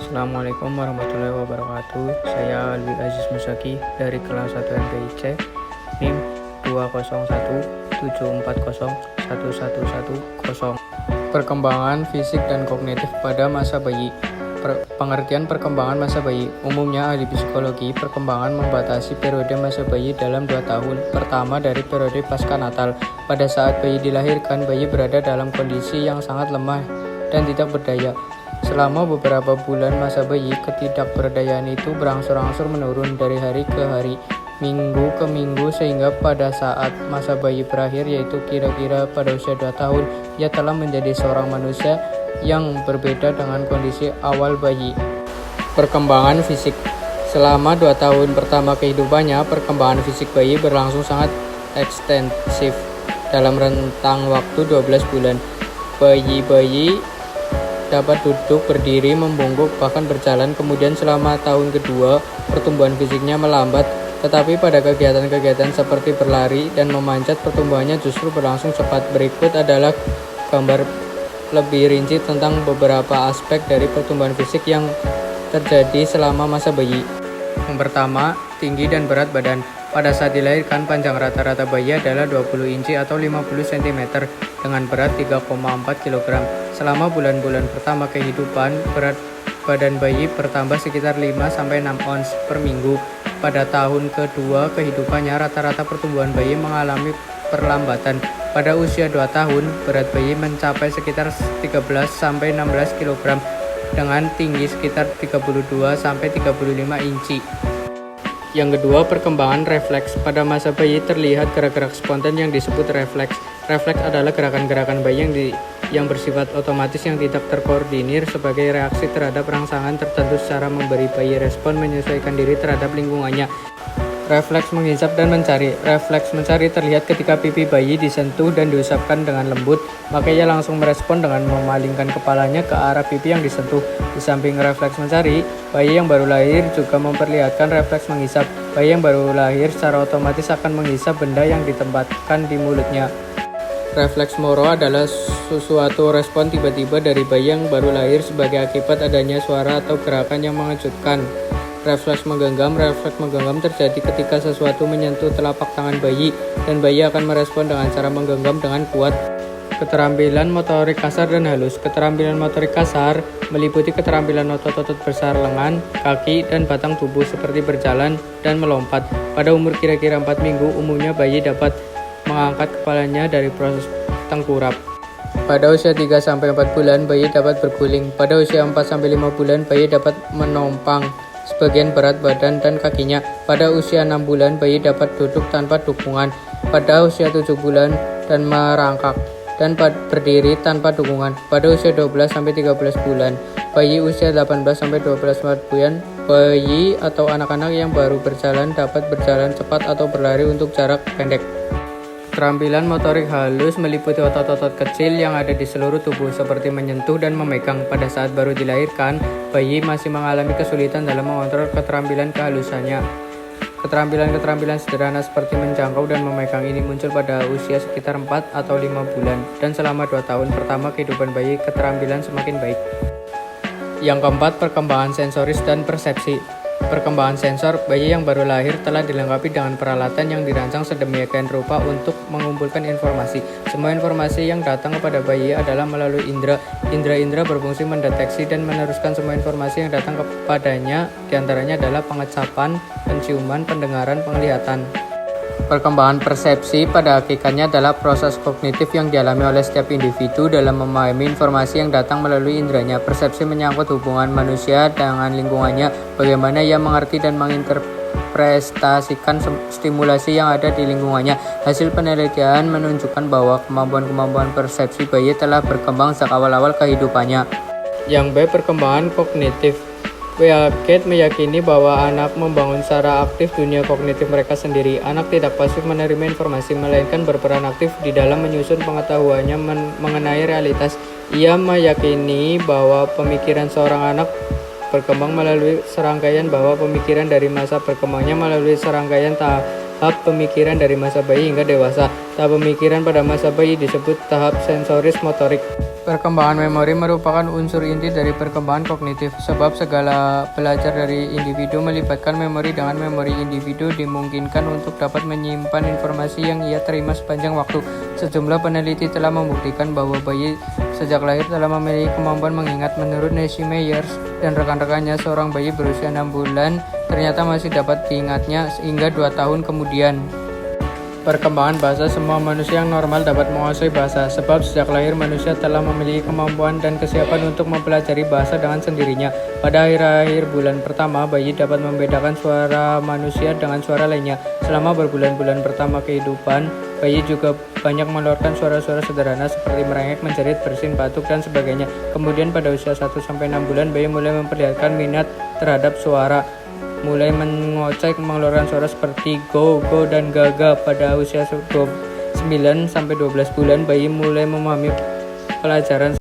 Assalamualaikum warahmatullahi wabarakatuh. Saya Alwi Aziz Musaki dari kelas 1 MPIC NIM 20174011110. Perkembangan fisik dan kognitif pada masa bayi. Pengertian perkembangan masa bayi. Umumnya ahli psikologi perkembangan membatasi periode masa bayi dalam 2 tahun. Pertama dari periode pasca natal. Pada saat bayi dilahirkan, bayi berada dalam kondisi yang sangat lemah dan tidak berdaya. Selama beberapa bulan masa bayi, ketidakberdayaan itu berangsur-angsur menurun dari hari ke hari, minggu ke minggu, sehingga pada saat masa bayi berakhir, yaitu kira-kira pada usia 2 tahun, ia telah menjadi seorang manusia yang berbeda dengan kondisi awal bayi. Perkembangan fisik. Selama 2 tahun pertama kehidupannya, perkembangan fisik bayi berlangsung sangat ekstensif dalam rentang waktu 12 bulan. Bayi-bayi dapat duduk, berdiri, membungkuk, bahkan berjalan. Kemudian selama tahun kedua, pertumbuhan fisiknya melambat, tetapi pada kegiatan-kegiatan seperti berlari dan memanjat, pertumbuhannya justru berlangsung cepat. Berikut adalah gambar lebih rinci tentang beberapa aspek dari pertumbuhan fisik yang terjadi selama masa bayi. Yang pertama, tinggi dan berat badan. Pada saat dilahirkan, panjang rata-rata bayi adalah 20 inci atau 50 cm dengan berat 3,4 kg. Selama bulan-bulan pertama kehidupan, berat badan bayi bertambah sekitar 5-6 ons per minggu. Pada tahun kedua kehidupannya, rata-rata pertumbuhan bayi mengalami perlambatan. Pada usia 2 tahun, berat bayi mencapai sekitar 13-16 kg dengan tinggi sekitar 32-35 inci. Yang kedua, perkembangan refleks. Pada masa bayi terlihat gerak-gerak spontan yang disebut refleks. Refleks adalah gerakan-gerakan bayi yang bersifat otomatis yang tidak terkoordinir sebagai reaksi terhadap rangsangan tertentu secara memberi bayi respon menyesuaikan diri terhadap lingkungannya. Refleks menghisap dan mencari. Refleks mencari terlihat ketika pipi bayi disentuh dan diusapkan dengan lembut, maka ia langsung merespon dengan memalingkan kepalanya ke arah pipi yang disentuh. Di samping refleks mencari, bayi yang baru lahir juga memperlihatkan refleks menghisap. Bayi yang baru lahir secara otomatis akan menghisap benda yang ditempatkan di mulutnya. Refleks moro adalah suatu respon tiba-tiba dari bayi yang baru lahir sebagai akibat adanya suara atau gerakan yang mengejutkan. Refleks menggenggam terjadi ketika sesuatu menyentuh telapak tangan bayi, dan bayi akan merespon dengan cara menggenggam dengan kuat. Keterampilan motorik kasar dan halus. Keterampilan motorik kasar meliputi keterampilan otot-otot besar lengan, kaki, dan batang tubuh seperti berjalan dan melompat. Pada umur kira-kira 4 minggu, umumnya bayi dapat mengangkat kepalanya dari proses tengkurap. Pada usia 3-4 bulan, bayi dapat berguling. Pada usia 4-5 bulan, bayi dapat menompang sebagian berat badan dan kakinya. Pada usia 6 bulan, bayi dapat duduk tanpa dukungan. Pada usia 7 bulan dan merangkak dan berdiri tanpa dukungan. Pada usia 12-13 bulan, bayi usia 18-12 bulan, bayi atau anak-anak yang baru berjalan dapat berjalan cepat atau berlari untuk jarak pendek. Keterampilan motorik halus meliputi otot-otot kecil yang ada di seluruh tubuh, seperti menyentuh dan memegang. Pada saat baru dilahirkan, bayi masih mengalami kesulitan dalam mengontrol keterampilan kehalusannya. Keterampilan sederhana seperti menjangkau dan memegang ini muncul pada usia sekitar 4 atau 5 bulan, dan selama 2 tahun pertama kehidupan bayi, keterampilan semakin baik. Yang keempat, perkembangan sensoris dan persepsi. Perkembangan sensor. Bayi yang baru lahir telah dilengkapi dengan peralatan yang dirancang sedemikian rupa untuk mengumpulkan informasi. Semua informasi yang datang kepada bayi adalah melalui indera. Indera berfungsi mendeteksi dan meneruskan semua informasi yang datang kepadanya. Di antaranya adalah pengecapan, penciuman, pendengaran, penglihatan. Perkembangan persepsi pada hakikatnya adalah proses kognitif yang dialami oleh setiap individu dalam memahami informasi yang datang melalui inderanya. Persepsi menyangkut hubungan manusia dengan lingkungannya, bagaimana ia mengerti dan menginterpretasikan stimulasi yang ada di lingkungannya. Hasil penelitian menunjukkan bahwa kemampuan persepsi bayi telah berkembang sejak awal-awal kehidupannya. Yang B, perkembangan kognitif. Piaget meyakini bahwa anak membangun secara aktif dunia kognitif mereka sendiri. Anak tidak pasif menerima informasi, melainkan berperan aktif di dalam menyusun pengetahuannya mengenai realitas. Ia meyakini bahwa pemikiran seorang anak berkembang melalui serangkaian dari masa berkembangnya melalui serangkaian tahap pemikiran dari masa bayi hingga dewasa. Tahap pemikiran pada masa bayi disebut tahap sensoris motorik. Perkembangan memori merupakan unsur inti dari perkembangan kognitif, sebab segala belajar dari individu melibatkan memori. Dengan memori, individu dimungkinkan untuk dapat menyimpan informasi yang ia terima sepanjang waktu. Sejumlah peneliti telah membuktikan bahwa bayi sejak lahir telah memiliki kemampuan mengingat. Menurut Nancy Meyers dan rekan-rekannya, seorang bayi berusia 6 bulan ternyata masih dapat diingatnya hingga 2 tahun kemudian. Perkembangan bahasa. Semua manusia yang normal dapat menguasai bahasa, sebab sejak lahir manusia telah memiliki kemampuan dan kesiapan untuk mempelajari bahasa dengan sendirinya. Pada akhir-akhir bulan pertama, bayi dapat membedakan suara manusia dengan suara lainnya. Selama berbulan-bulan pertama kehidupan, bayi juga banyak mengeluarkan suara-suara sederhana seperti merengek, menjerit, bersin, batuk, dan sebagainya. Kemudian pada usia 1-6 bulan, bayi mulai memperlihatkan minat terhadap suara, mulai mengocek, mengeluarkan suara seperti go, go, dan gaga. Pada usia 9-12 bulan, bayi mulai memahami pelajaran